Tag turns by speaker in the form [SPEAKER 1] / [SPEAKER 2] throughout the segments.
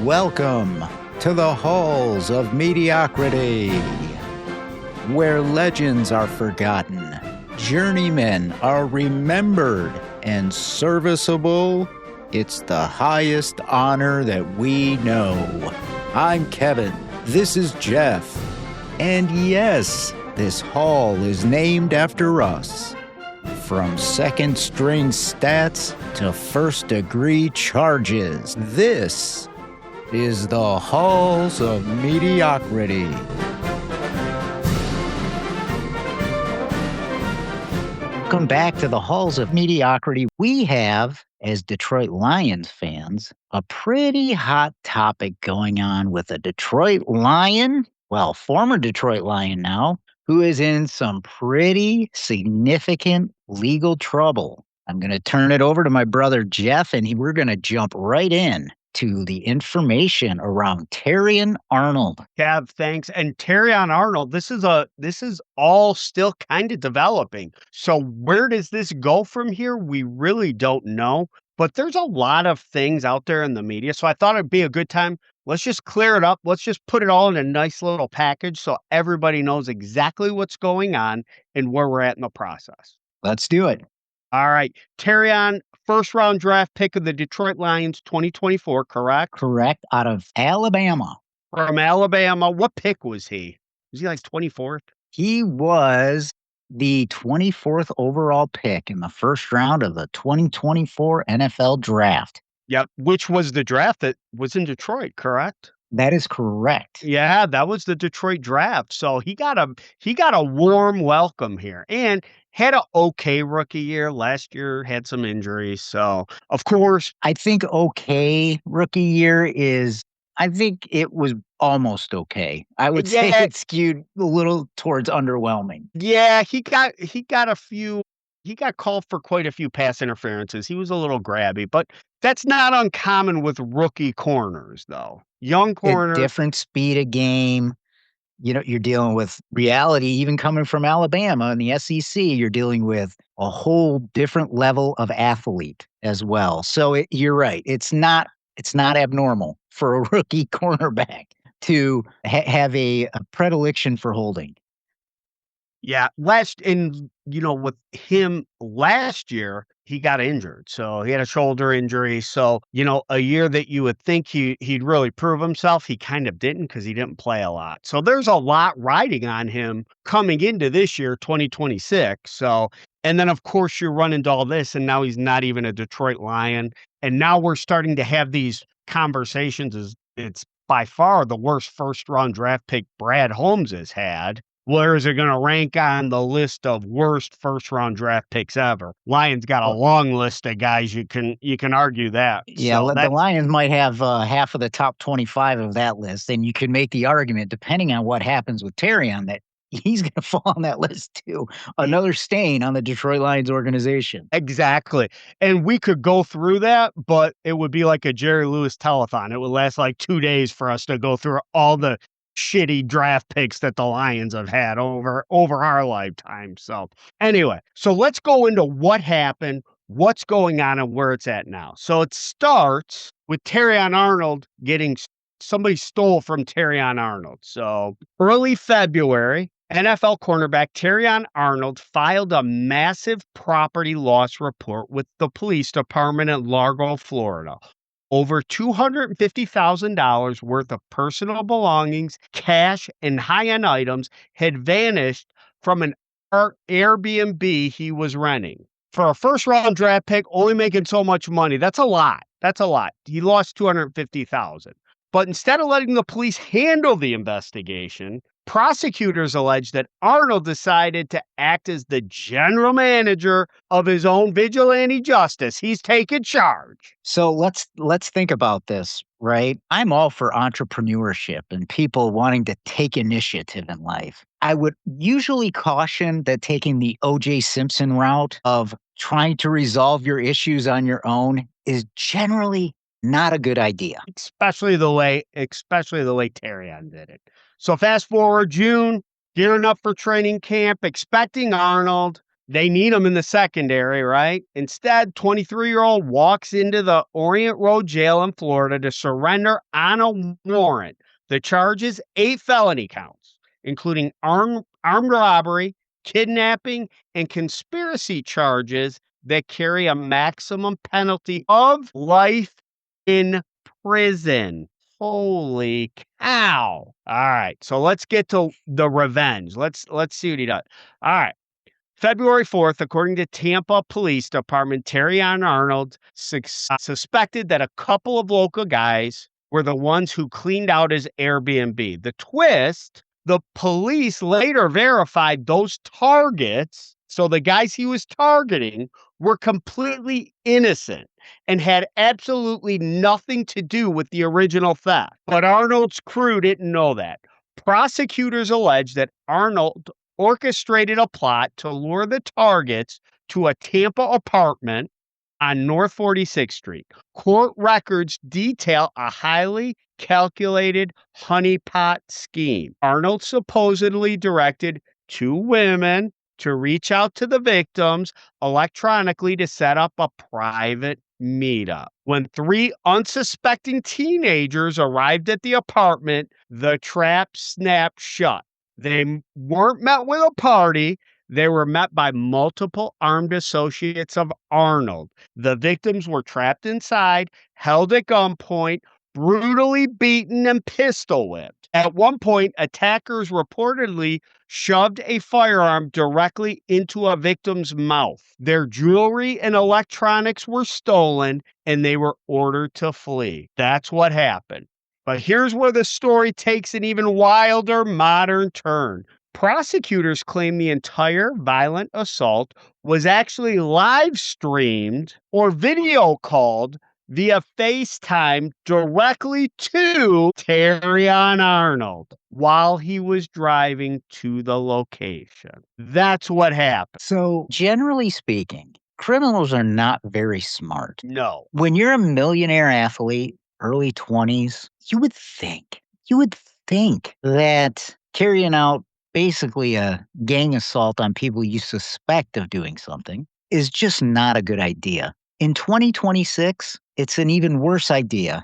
[SPEAKER 1] Welcome to the halls of mediocrity, where legends are forgotten, journeymen are remembered, and serviceable, it's the highest honor that we know. I'm Kevin, this is Jeff, and yes, this hall is named after us. From second-string stats to first-degree charges, this is the halls of mediocrity. Welcome back to the halls of mediocrity. We have, as Detroit Lions fans, a pretty hot topic going on with a Detroit Lion, well, former Detroit Lion now, who is in some pretty significant legal trouble. I'm going to turn it over to my brother Jeff, and we're going to jump right in to the information around Terrion Arnold.
[SPEAKER 2] Kev, thanks. And Terrion Arnold, this is all still kind of developing. So where does this go from here? We really don't know. But there's a lot of things out there in the media. So I thought it'd be a good time. Let's just clear it up. Let's just put it all in a nice little package so everybody knows exactly what's going on and where we're at in the process.
[SPEAKER 1] Let's do it.
[SPEAKER 2] All right. Terrion, first round draft pick of the Detroit Lions 2024, correct?
[SPEAKER 1] Correct. Out of Alabama.
[SPEAKER 2] From Alabama. What pick was he? Was he like 24th?
[SPEAKER 1] He was the 24th overall pick in the first round of the 2024 NFL draft.
[SPEAKER 2] Yep, which was the draft that was in Detroit, correct?
[SPEAKER 1] That is correct.
[SPEAKER 2] Yeah, that was the Detroit draft. So he got a warm welcome here and had an okay rookie year. Last year had some injuries. So, of course,
[SPEAKER 1] I think okay rookie year is, I think it was almost okay. I would say it skewed a little towards underwhelming.
[SPEAKER 2] Yeah, he got called for quite a few pass interferences. He was a little grabby, but that's not uncommon with rookie corners, though. Young corner.
[SPEAKER 1] Different speed of game. You know, you're dealing with reality, even coming from Alabama in the SEC, you're dealing with a whole different level of athlete as well. So you're right. It's not abnormal for a rookie cornerback to have a predilection for holding.
[SPEAKER 2] Yeah, with him last year, he got injured. So he had a shoulder injury. So, a year that you would think he'd really prove himself, he kind of didn't because he didn't play a lot. So there's a lot riding on him coming into this year, 2026. So, and then of course you're running into all this, and now he's not even a Detroit Lion. And now we're starting to have these conversations. It's by far the worst first round draft pick Brad Holmes has had. Where is it going to rank on the list of worst first-round draft picks ever? Lions got a long list of guys. You can argue that.
[SPEAKER 1] Yeah, so the Lions might have half of the top 25 of that list, and you can make the argument, depending on what happens with Terrion, that he's going to fall on that list too. Another stain on the Detroit Lions organization.
[SPEAKER 2] Exactly. And we could go through that, but it would be like a Jerry Lewis telethon. It would last like 2 days for us to go through all the shitty draft picks that the Lions have had over our lifetime. So anyway, so let's go into what happened, what's going on, and where it's at now. So it starts with Terrion Arnold somebody stole from Terrion Arnold. So early February, NFL cornerback Terrion Arnold filed a massive property loss report with the police department in Largo, Florida. Over $250,000 worth of personal belongings, cash, and high-end items had vanished from an Airbnb he was renting. For a first-round draft pick, only making so much money, that's a lot. He lost $250,000. But instead of letting the police handle the investigation, prosecutors allege that Arnold decided to act as the general manager of his own vigilante justice. He's taken charge.
[SPEAKER 1] So let's think about this, right? I'm all for entrepreneurship and people wanting to take initiative in life. I would usually caution that taking the O.J. Simpson route of trying to resolve your issues on your own is generally not a good idea.
[SPEAKER 2] Especially the way Terrion did it. So fast forward June, gearing up for training camp, expecting Arnold. They need him in the secondary, right? Instead, 23-year-old walks into the Orient Road Jail in Florida to surrender on a warrant. The charges 8 felony counts, including armed robbery, kidnapping, and conspiracy charges that carry a maximum penalty of life in prison. Holy cow. All right. So let's get to the revenge. Let's see what he does. All right. February 4th, according to Tampa Police Department, Terrion Arnold suspected that a couple of local guys were the ones who cleaned out his Airbnb. The twist, the police later verified those targets, so the guys he was targeting were completely innocent and had absolutely nothing to do with the original theft. But Arnold's crew didn't know that. Prosecutors allege that Arnold orchestrated a plot to lure the targets to a Tampa apartment on North 46th Street. Court records detail a highly calculated honeypot scheme. Arnold supposedly directed 2 women to reach out to the victims electronically to set up a private meetup. When 3 unsuspecting teenagers arrived at the apartment, the trap snapped shut. They weren't met with a party. They were met by multiple armed associates of Arnold. The victims were trapped inside, held at gunpoint, brutally beaten, and pistol whipped. At one point, attackers reportedly shoved a firearm directly into a victim's mouth. Their jewelry and electronics were stolen, and they were ordered to flee. That's what happened. But here's where the story takes an even wilder modern turn. Prosecutors claim the entire violent assault was actually live streamed or video called via FaceTime directly to Terrion Arnold while he was driving to the location. That's what happened.
[SPEAKER 1] So, generally speaking, criminals are not very smart.
[SPEAKER 2] No.
[SPEAKER 1] When you're a millionaire athlete, early 20s, you would think that carrying out basically a gang assault on people you suspect of doing something is just not a good idea. In 2026, it's an even worse idea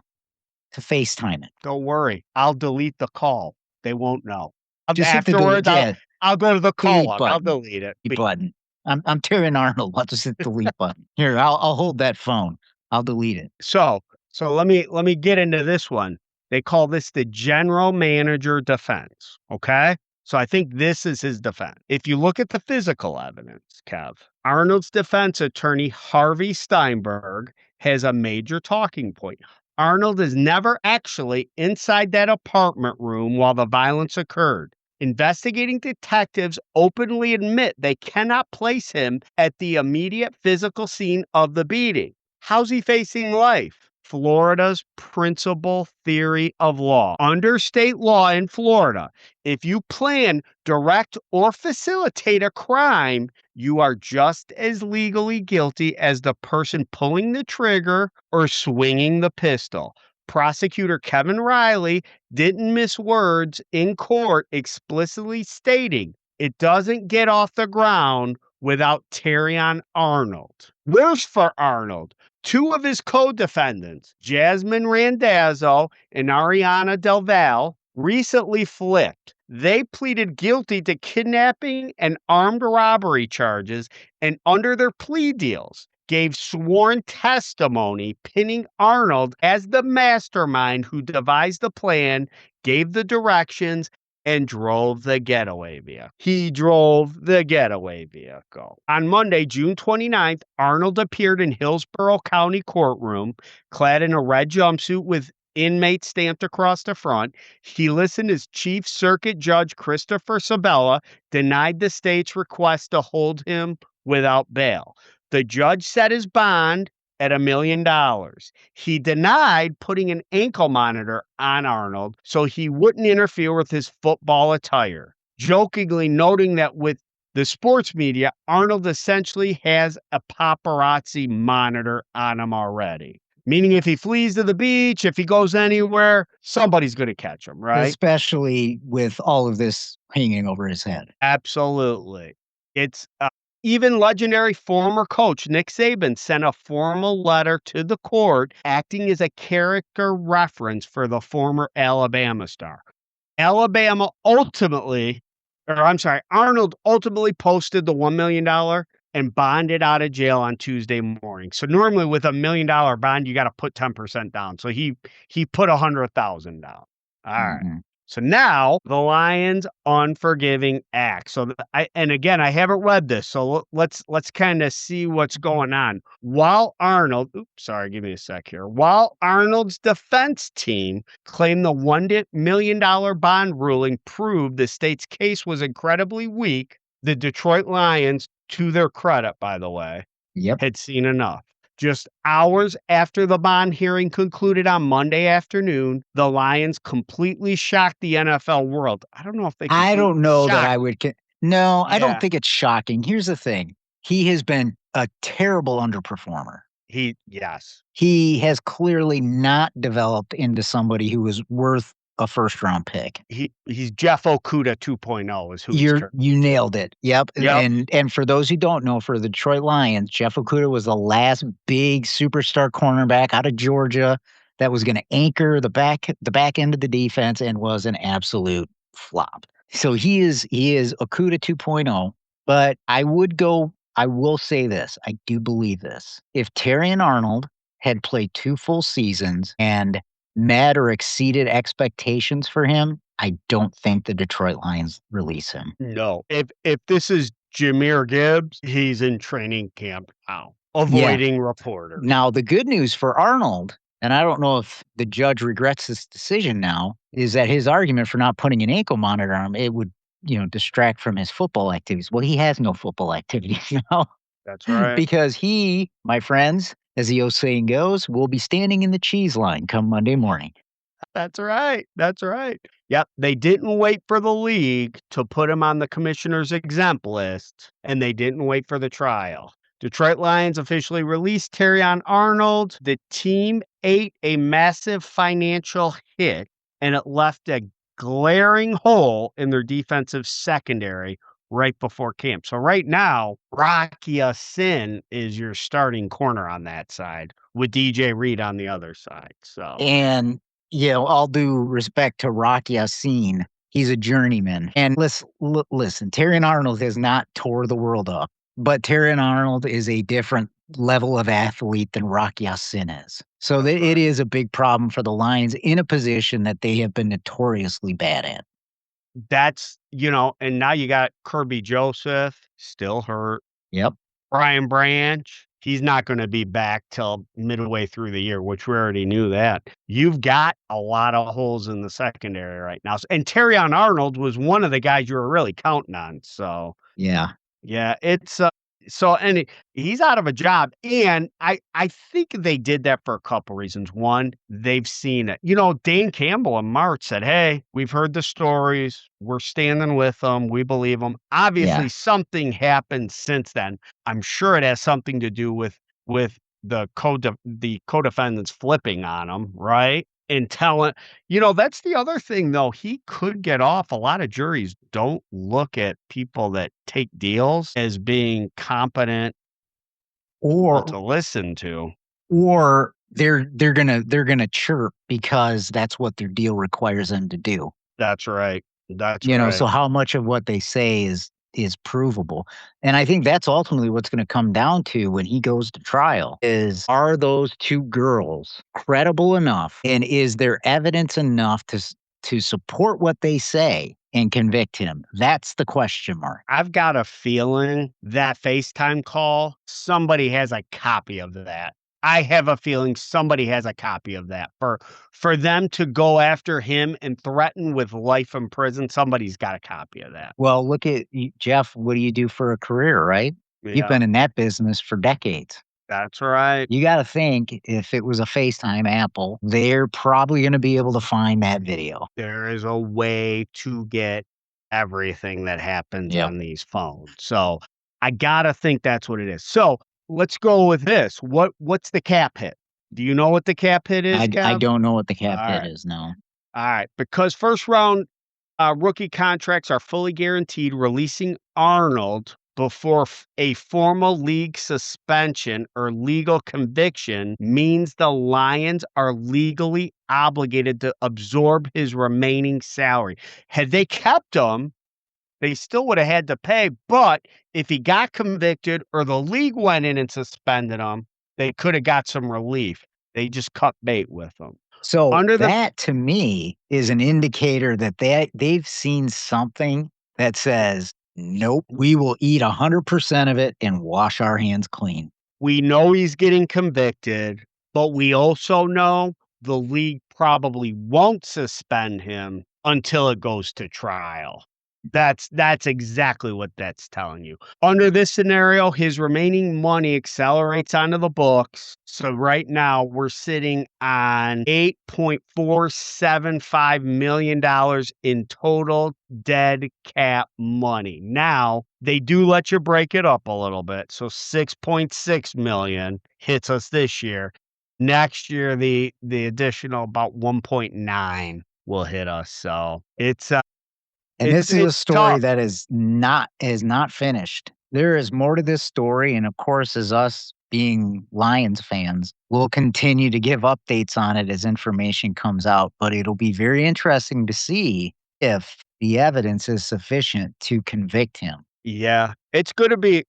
[SPEAKER 1] to FaceTime it.
[SPEAKER 2] Don't worry. I'll delete the call. They won't know.
[SPEAKER 1] Just hit the
[SPEAKER 2] Afterwards, I'll go to the call
[SPEAKER 1] delete
[SPEAKER 2] log.
[SPEAKER 1] button.
[SPEAKER 2] I'll delete it.
[SPEAKER 1] Delete button. I'm Terrion Arnold. I'll just hit the delete button. Here, I'll hold that phone. I'll delete it.
[SPEAKER 2] So let me get into this one. They call this the general manager defense. Okay. So I think this is his defense. If you look at the physical evidence, Kev, Arnold's defense attorney, Harvey Steinberg, has a major talking point. Arnold is never actually inside that apartment room while the violence occurred. Investigating detectives openly admit they cannot place him at the immediate physical scene of the beating. How's he facing life? Florida's principal theory of law. Under state law in Florida, if you plan, direct, or facilitate a crime, you are just as legally guilty as the person pulling the trigger or swinging the pistol. Prosecutor Kevin Riley didn't miss words in court, explicitly stating it doesn't get off the ground without Terrion Arnold. Worse for Arnold, 2 of his co-defendants, Jasmine Randazzo and Ariana Del Val, recently flipped. They pleaded guilty to kidnapping and armed robbery charges, and under their plea deals, gave sworn testimony pinning Arnold as the mastermind who devised the plan, gave the directions, and drove the getaway vehicle. He drove the getaway vehicle. On Monday, June 29th, Arnold appeared in Hillsborough County courtroom, clad in a red jumpsuit with inmate stamped across the front. He listened as Chief Circuit Judge Christopher Sabella denied the state's request to hold him without bail. The judge set his bond at $1 million. He denied putting an ankle monitor on Arnold so he wouldn't interfere with his football attire, jokingly noting that with the sports media, Arnold essentially has a paparazzi monitor on him already. Meaning if he flees to the beach, if he goes anywhere, somebody's going to catch him, right?
[SPEAKER 1] Especially with all of this hanging over his head.
[SPEAKER 2] Absolutely. It's Even legendary former coach Nick Saban sent a formal letter to the court acting as a character reference for the former Alabama star. Alabama ultimately, or I'm sorry, Arnold ultimately posted the $1 million and bonded out of jail on Tuesday morning. So normally with $1 million bond, you got to put 10% down. So he put 100,000 down. All right.
[SPEAKER 1] Mhm.
[SPEAKER 2] So now the Lions' unforgiving act. So and again, I haven't read this, so let's kind of see what's going on. While Arnold, oops, sorry, give me a sec here. While Arnold's defense team claimed the $1 million bond ruling proved the state's case was incredibly weak, the Detroit Lions, to their credit, by the way,
[SPEAKER 1] Yep.
[SPEAKER 2] had seen enough. Just hours after the bond hearing concluded on Monday afternoon, the Lions completely shocked the NFL world. I don't know if they
[SPEAKER 1] I
[SPEAKER 2] completely
[SPEAKER 1] don't know that
[SPEAKER 2] shocked.
[SPEAKER 1] I would no, I don't
[SPEAKER 2] Yeah,
[SPEAKER 1] think it's shocking. Here's the thing. He has been a terrible underperformer.
[SPEAKER 2] yes.
[SPEAKER 1] He has clearly not developed into somebody who is worth a first round pick.
[SPEAKER 2] He's Jeff Okuda 2.0 is who he's turned
[SPEAKER 1] You
[SPEAKER 2] into.
[SPEAKER 1] nailed it. Yep.
[SPEAKER 2] Yep,
[SPEAKER 1] And for those who don't know, for the Detroit Lions, Jeff Okuda was the last big superstar cornerback out of Georgia that was going to anchor the back end of the defense and was an absolute flop. So he is Okuda 2.0. But I will say this. I do believe this. If Terrion Arnold had played 2 full seasons and met or exceeded expectations for him, I don't think the Detroit Lions release him.
[SPEAKER 2] no. If this is Jahmyr Gibbs, he's in training camp now,
[SPEAKER 1] Yeah.
[SPEAKER 2] avoiding reporters.
[SPEAKER 1] Now, the good news for Arnold, and I don't know if the judge regrets this decision now, is that his argument for not putting an ankle monitor on him, it would, distract from his football activities. Well, he has no football activities now
[SPEAKER 2] That's right.
[SPEAKER 1] because he, my friends, as the old saying goes, will be standing in the cheese line come Monday morning.
[SPEAKER 2] That's right. That's right. Yep. They didn't wait for the league to put him on the commissioner's exempt list, and they didn't wait for the trial. Detroit Lions officially released Terrion Arnold. The team ate a massive financial hit, and it left a glaring hole in their defensive secondary right before camp. So right now, Rocky Sin is your starting corner on that side with DJ Reed on the other side. So
[SPEAKER 1] And, all due respect to Rocky Yassin, he's a journeyman. And listen, Terrion Arnold has not tore the world up, but Terrion Arnold is a different level of athlete than Rocky Yassin is. So
[SPEAKER 2] that's
[SPEAKER 1] it
[SPEAKER 2] right.
[SPEAKER 1] is a big problem for the Lions in a position that they have been notoriously bad at.
[SPEAKER 2] That's and now you got Kirby Joseph, still hurt.
[SPEAKER 1] Yep.
[SPEAKER 2] Brian Branch, he's not gonna be back till midway through the year, which we already knew that. You've got a lot of holes in the secondary right now, and Terrion Arnold was one of the guys you were really counting on, so
[SPEAKER 1] Yeah.
[SPEAKER 2] yeah, and he's out of a job, and I think they did that for a couple reasons. One, they've seen it. Dane Campbell in March said, "Hey, we've heard the stories. We're standing with them. We believe them."
[SPEAKER 1] Yeah.
[SPEAKER 2] Obviously, something happened since then. I'm sure it has something to do with the co-defendants flipping on him, right? And telling that's the other thing, though, he could get off. A lot of juries don't look at people that take deals as being competent people
[SPEAKER 1] Or
[SPEAKER 2] to listen to.
[SPEAKER 1] or they're gonna chirp because that's what their deal requires them to do.
[SPEAKER 2] That's right. That's
[SPEAKER 1] So
[SPEAKER 2] right.
[SPEAKER 1] how much of what they say is provable? And I think that's ultimately what's gonna come down to when he goes to trial is, are those 2 girls credible enough, and is there evidence enough to support what they say and convict him? That's the question mark.
[SPEAKER 2] I've got a feeling that FaceTime call, somebody has a copy of that. I have a feeling somebody has a copy of that. For them to go after him and threaten with life in prison, somebody's got a copy of that.
[SPEAKER 1] Well, look at y Jeff, what do you do for a career, right? You've
[SPEAKER 2] Yeah,
[SPEAKER 1] been in that business for decades.
[SPEAKER 2] that's right.
[SPEAKER 1] You gotta think if it was a FaceTime Apple, they're probably gonna be able to find that video.
[SPEAKER 2] There is a way to get everything that happens
[SPEAKER 1] Yep.
[SPEAKER 2] on these phones. So, I gotta think that's what it is. So, let's go with this. What's the cap hit? Do you know what the cap hit is,
[SPEAKER 1] I
[SPEAKER 2] Kev?
[SPEAKER 1] don't know what the cap hit
[SPEAKER 2] Alright.
[SPEAKER 1] is, no.
[SPEAKER 2] Alright. Because first round, rookie contracts are fully guaranteed, releasing Arnold before a formal league suspension or legal conviction means the Lions are legally obligated to absorb his remaining salary. Had they kept him, they still would have had to pay, but if he got convicted or the league went in and suspended him, they could have got some relief. They just cut bait with him.
[SPEAKER 1] So
[SPEAKER 2] Under the
[SPEAKER 1] that to me is an indicator that they've seen something that says, nope, we will eat 100% of it and wash our hands clean.
[SPEAKER 2] We know he's getting convicted, but we also know the league probably won't suspend him until it goes to trial. That's exactly what that's telling you. Under this scenario, his remaining money accelerates onto the books. So right now we're sitting on $8.475 million in total dead cap money. Now they do let you break it up a little bit. So 6.6 million hits us this year. Next year, the additional about 1.9 will hit us. So
[SPEAKER 1] And this is a
[SPEAKER 2] it's
[SPEAKER 1] story
[SPEAKER 2] tough.
[SPEAKER 1] that is not finished. There is more to this story, and of course, as us being Lions fans, we'll continue to give updates on it as information comes out. But it'll be very interesting to see if the evidence is sufficient to convict him.
[SPEAKER 2] Yeah, it's gonna be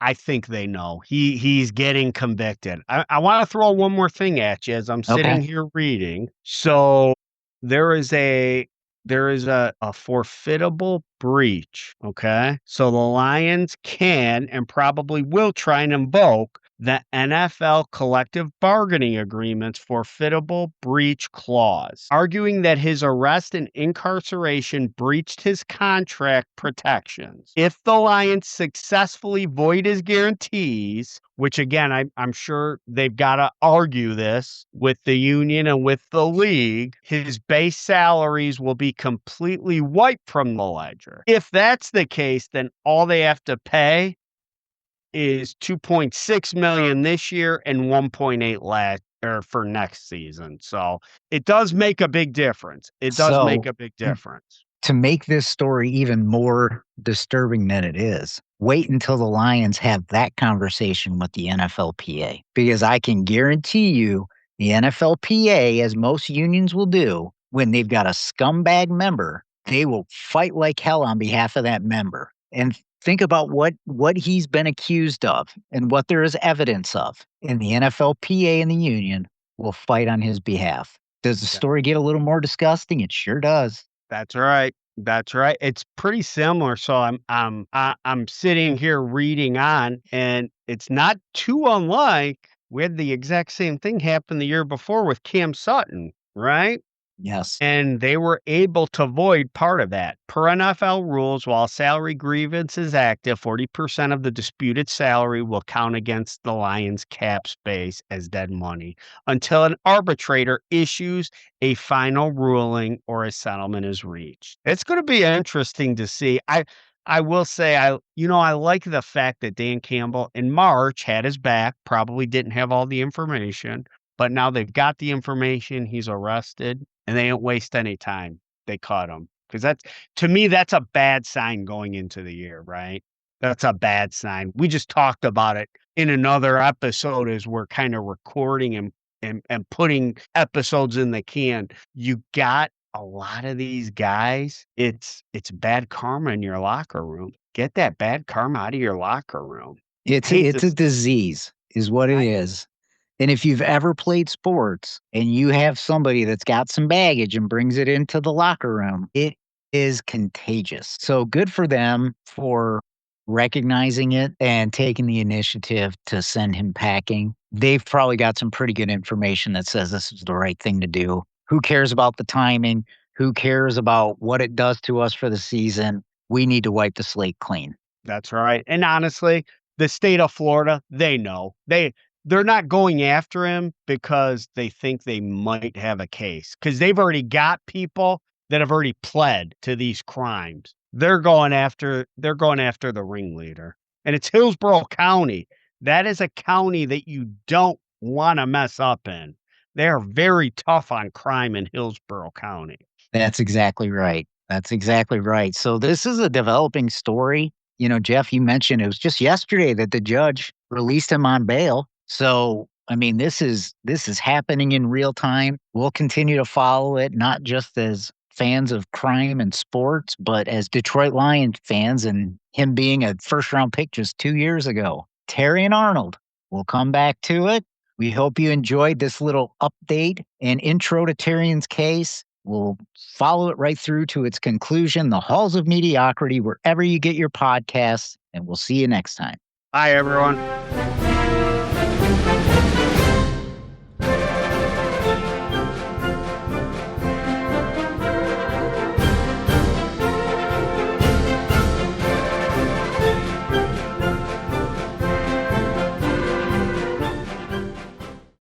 [SPEAKER 2] I think they know. He's getting convicted. I wanna throw one more thing at you as I'm sitting
[SPEAKER 1] Okay.
[SPEAKER 2] here reading. So, there is a a forfeitable breach, okay? So, the Lions can and probably will try and invoke the NFL collective bargaining agreement's forfeitable breach clause, arguing that his arrest and incarceration breached his contract protections. If the Lions successfully void his guarantees, which again, I'm sure they've got to argue this with the union and with the league, his base salaries will be completely wiped from the ledger. If that's the case, then all they have to pay is 2.6 million this year and 1.8 last or for next season. So it does make a big difference. It does make
[SPEAKER 1] So,
[SPEAKER 2] a big difference.
[SPEAKER 1] to make this story even more disturbing than it is, wait until the Lions have that conversation with the NFLPA. Because I can guarantee you, the NFLPA, as most unions will do, when they've got a scumbag member, they will fight like hell on behalf of that member. And think about what he's been accused of and what there is evidence of. And the NFLPA and the union will fight on his behalf. Does the
[SPEAKER 2] Yeah.
[SPEAKER 1] story get a little more disgusting? It sure does.
[SPEAKER 2] That's right. That's right. It's pretty similar. So I'm sitting here reading on, and it's not too unlike we had the exact same thing happen the year before with Cam Sutton, right?
[SPEAKER 1] Yes.
[SPEAKER 2] And they were able to void part of that. Per NFL rules, while salary grievance is active, 40% of the disputed salary will count against the Lions' cap space as dead money until an arbitrator issues a final ruling or a settlement is reached. It's going to be interesting to see. I will say I like the fact that Dan Campbell in March had his back, probably didn't have all the information, but now they've got the information, he's arrested, and they don't waste any time. They caught him because that's to me, that's a bad sign going into the year, right? That's a bad sign. We just talked about it in another episode as we're kind of recording and putting episodes in the can. You got a lot of these guys, it's bad karma in your locker room. Get that bad karma out of your locker room. Hate
[SPEAKER 1] It's a
[SPEAKER 2] this.
[SPEAKER 1] disease is what it is. And if you've ever played sports and you have somebody that's got some baggage and brings it into the locker room, it is contagious. So good for them for recognizing it and taking the initiative to send him packing. They've probably got some pretty good information that says this is the right thing to do. Who cares about the timing? Who cares about what it does to us for the season? We need to wipe the slate clean.
[SPEAKER 2] That's right. And honestly, the state of Florida, they know. They're not going after him because they think they might have a case because they've already got people that have already pled to these crimes. They're going after the ringleader. And it's Hillsborough County. That is a county that you don't want to mess up in. They are very tough on crime in Hillsborough County.
[SPEAKER 1] That's exactly right. That's exactly right. So this is a developing story. Jeff, you mentioned it was just yesterday that the judge released him on bail. So, I mean, this is happening in real time. We'll continue to follow it, not just as fans of crime and sports, but as Detroit Lions fans and him being a first round pick just 2 years ago. Terrion Arnold. We'll come back to it. We hope you enjoyed this little update and intro to Terrion's case. We'll follow it right through to its conclusion, the halls of mediocrity, wherever you get your podcasts, and we'll see you next time.
[SPEAKER 2] Bye, everyone.